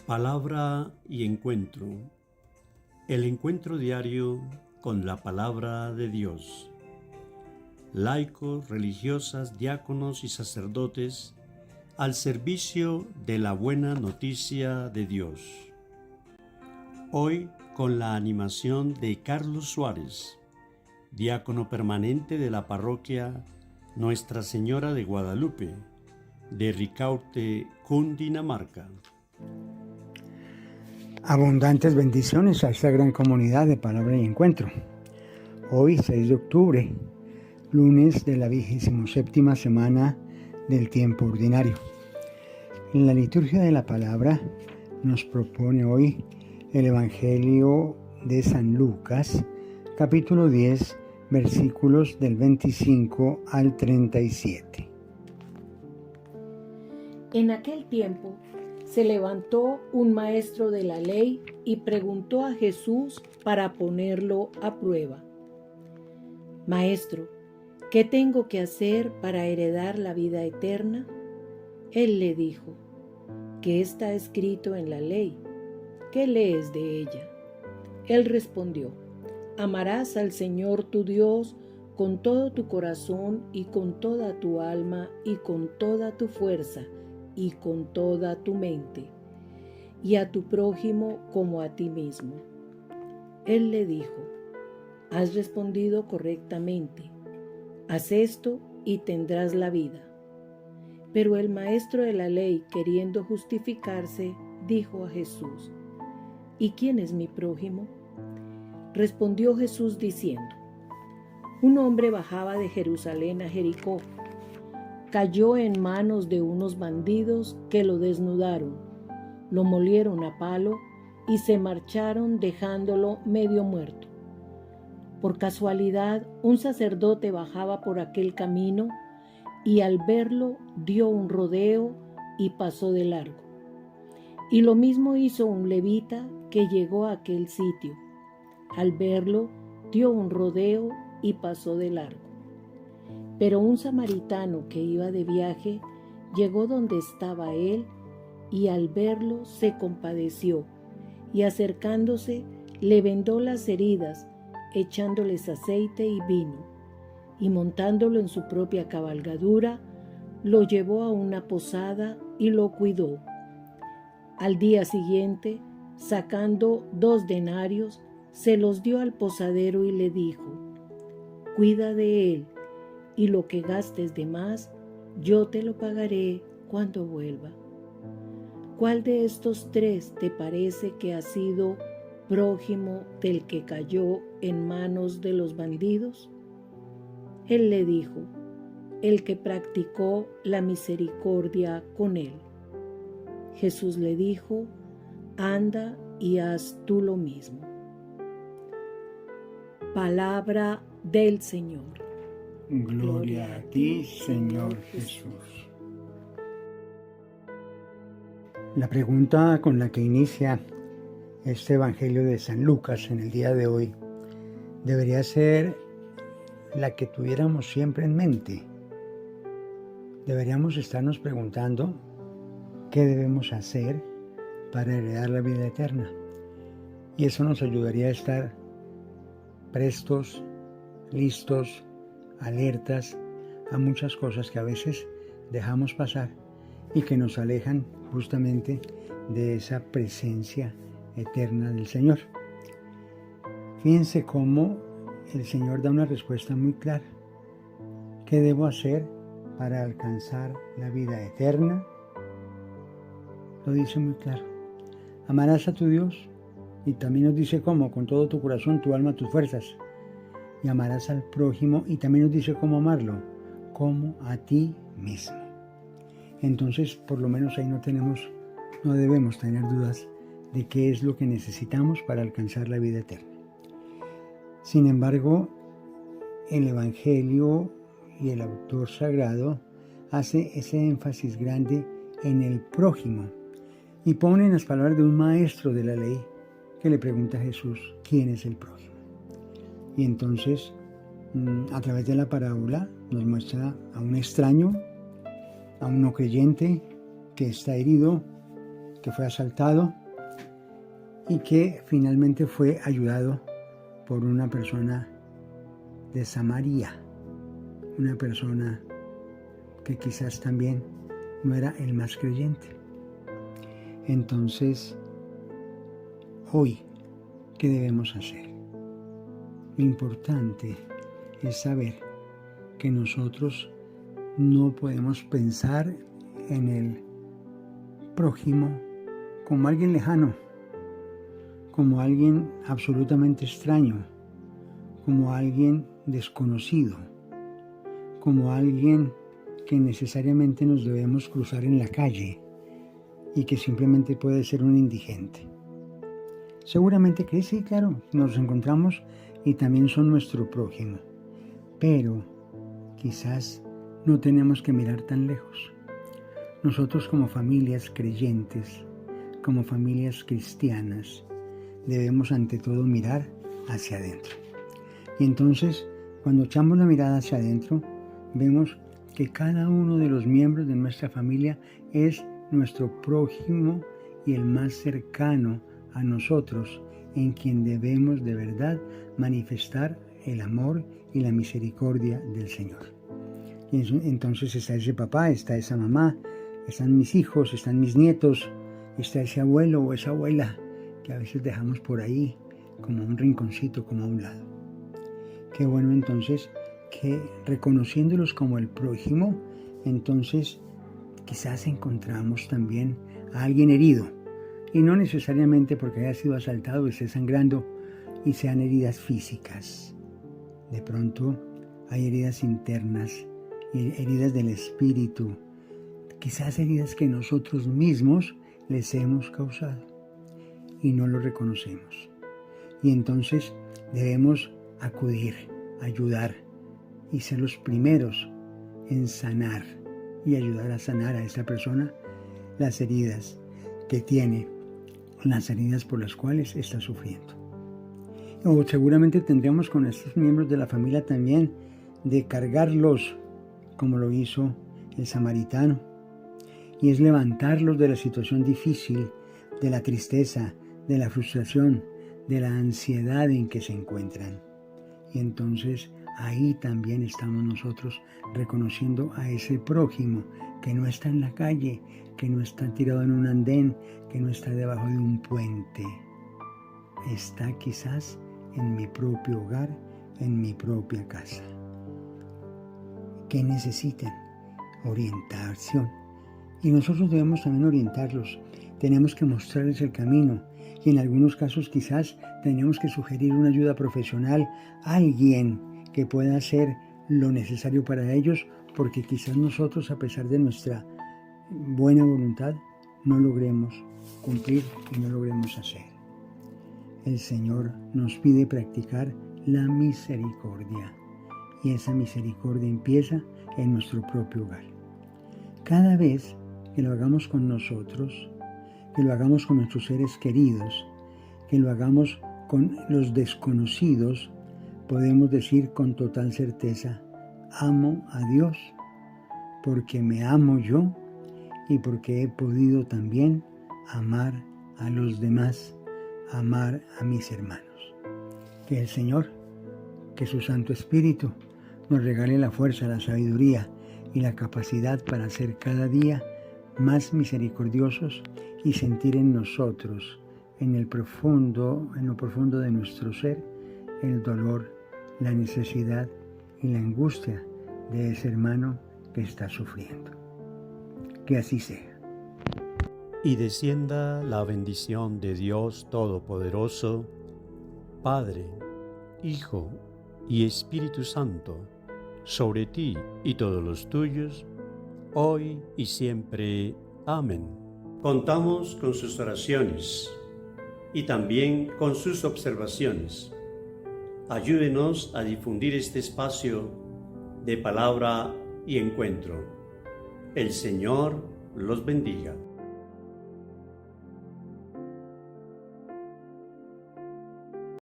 Palabra y encuentro. El encuentro diario con la palabra de Dios. Laicos, religiosas, diáconos y sacerdotes al servicio de la buena noticia de Dios. Hoy con la animación de Carlos Suárez, diácono permanente de la parroquia Nuestra Señora de Guadalupe, de Ricaurte, Cundinamarca. Abundantes bendiciones a esta gran comunidad de Palabra y Encuentro. Hoy, 6 de octubre, lunes de la 27ª semana del tiempo ordinario. En la liturgia de la palabra nos propone hoy el Evangelio de San Lucas, capítulo 10, versículos del 25 al 37. En aquel tiempo se levantó un maestro de la ley y preguntó a Jesús para ponerlo a prueba: Maestro, ¿qué tengo que hacer para heredar la vida eterna? Él le dijo: ¿qué está escrito en la ley? ¿Qué lees de ella? Él respondió: amarás al Señor tu Dios con todo tu corazón y con toda tu alma y con toda tu fuerza y con toda tu mente, y a tu prójimo como a ti mismo. Él le dijo: has respondido correctamente, haz esto y tendrás la vida. Pero el maestro de la ley, queriendo justificarse, dijo a Jesús: ¿y quién es mi prójimo? Respondió Jesús diciendo: un hombre bajaba de Jerusalén a Jericó. Cayó en manos de unos bandidos que lo desnudaron, lo molieron a palo y se marcharon dejándolo medio muerto. Por casualidad, un sacerdote bajaba por aquel camino y al verlo dio un rodeo y pasó de largo. Y lo mismo hizo un levita que llegó a aquel sitio. Al verlo dio un rodeo y pasó de largo. Pero un samaritano que iba de viaje llegó donde estaba él y al verlo se compadeció y acercándose le vendó las heridas, echándoles aceite y vino, y montándolo en su propia cabalgadura, lo llevó a una posada y lo cuidó. Al día siguiente, sacando 2 denarios, se los dio al posadero y le dijo: cuida de él, y lo que gastes de más, yo te lo pagaré cuando vuelva. ¿Cuál de estos 3 te parece que ha sido prójimo del que cayó en manos de los bandidos? Él le dijo: el que practicó la misericordia con él. Jesús le dijo: anda y haz tú lo mismo. Palabra del Señor. Gloria a ti, Señor Jesús. La pregunta con la que inicia este Evangelio de San Lucas en el día de hoy debería ser la que tuviéramos siempre en mente. Deberíamos estarnos preguntando qué debemos hacer para heredar la vida eterna. Y eso nos ayudaría a estar prestos, listos, alertas a muchas cosas que a veces dejamos pasar y que nos alejan justamente de esa presencia eterna del Señor. Fíjense cómo el Señor da una respuesta muy clara. ¿Qué debo hacer para alcanzar la vida eterna? Lo dice muy claro. Amarás a tu Dios, y también nos dice cómo: con todo tu corazón, tu alma, tus fuerzas. Y amarás al prójimo, y también nos dice cómo amarlo, como a ti mismo. Entonces, por lo menos ahí no debemos tener dudas de qué es lo que necesitamos para alcanzar la vida eterna. Sin embargo, el Evangelio y el autor sagrado hace ese énfasis grande en el prójimo y pone en las palabras de un maestro de la ley que le pregunta a Jesús: ¿quién es el prójimo? Y entonces, a través de la parábola, nos muestra a un extraño, a un no creyente que está herido que fue asaltado y que finalmente fue ayudado por una persona de Samaria, una persona que quizás también no era el más creyente. Entonces, hoy, ¿qué debemos hacer? Lo importante es saber que nosotros no podemos pensar en el prójimo como alguien lejano, como alguien absolutamente extraño, como alguien desconocido, como alguien que necesariamente nos debemos cruzar en la calle y que simplemente puede ser un indigente. Seguramente que sí, claro, nos encontramos y también son nuestro prójimo, pero quizás no tenemos que mirar tan lejos. Nosotros como familias creyentes, como familias cristianas, debemos ante todo mirar hacia adentro. Y entonces, cuando echamos la mirada hacia adentro, vemos que cada uno de los miembros de nuestra familia es nuestro prójimo y el más cercano a nosotros, en quien debemos de verdad manifestar el amor y la misericordia del Señor. Y entonces está ese papá, está esa mamá, están mis hijos, están mis nietos, está ese abuelo o esa abuela que a veces dejamos por ahí como un rinconcito, como a un lado. Qué bueno entonces que reconociéndolos como el prójimo, entonces quizás encontramos también a alguien herido, y no necesariamente porque haya sido asaltado, esté sangrando y sean heridas físicas. De pronto hay heridas internas, heridas del espíritu, quizás heridas que nosotros mismos les hemos causado y no lo reconocemos. Y entonces debemos acudir, ayudar y ser los primeros en sanar y ayudar a sanar a esa persona las heridas que tiene, las heridas por las cuales está sufriendo. O seguramente tendríamos con estos miembros de la familia también de cargarlos como lo hizo el samaritano, y es levantarlos de la situación difícil, de la tristeza, de la frustración, de la ansiedad en que se encuentran. Y entonces ahí también estamos nosotros reconociendo a ese prójimo que no está en la calle, que no está tirado en un andén, que no está debajo de un puente. Está quizás en mi propio hogar, en mi propia casa. ¿Qué necesitan? Orientación. Y nosotros debemos también orientarlos. Tenemos que mostrarles el camino. Y en algunos casos quizás tenemos que sugerir una ayuda profesional, alguien que pueda hacer lo necesario para ellos, porque quizás nosotros, a pesar de nuestra buena voluntad, no logremos cumplir y no logremos hacer. El Señor nos pide practicar la misericordia, y esa misericordia empieza en nuestro propio hogar. Cada vez que lo hagamos con nosotros, que lo hagamos con nuestros seres queridos, que lo hagamos con los desconocidos, podemos decir con total certeza: amo a Dios, porque me amo yo y porque he podido también amar a los demás, amar a mis hermanos. Que el Señor, que su Santo Espíritu nos regale la fuerza, la sabiduría y la capacidad para ser cada día más misericordiosos y sentir en nosotros, en lo profundo de nuestro ser, el dolor, la necesidad y la angustia de ese hermano que está sufriendo. Que así sea. Y descienda la bendición de Dios Todopoderoso, Padre, Hijo y Espíritu Santo, sobre ti y todos los tuyos, hoy y siempre. Amén. Contamos con sus oraciones y también con sus observaciones. Ayúdenos a difundir este espacio de palabra y encuentro. El Señor los bendiga.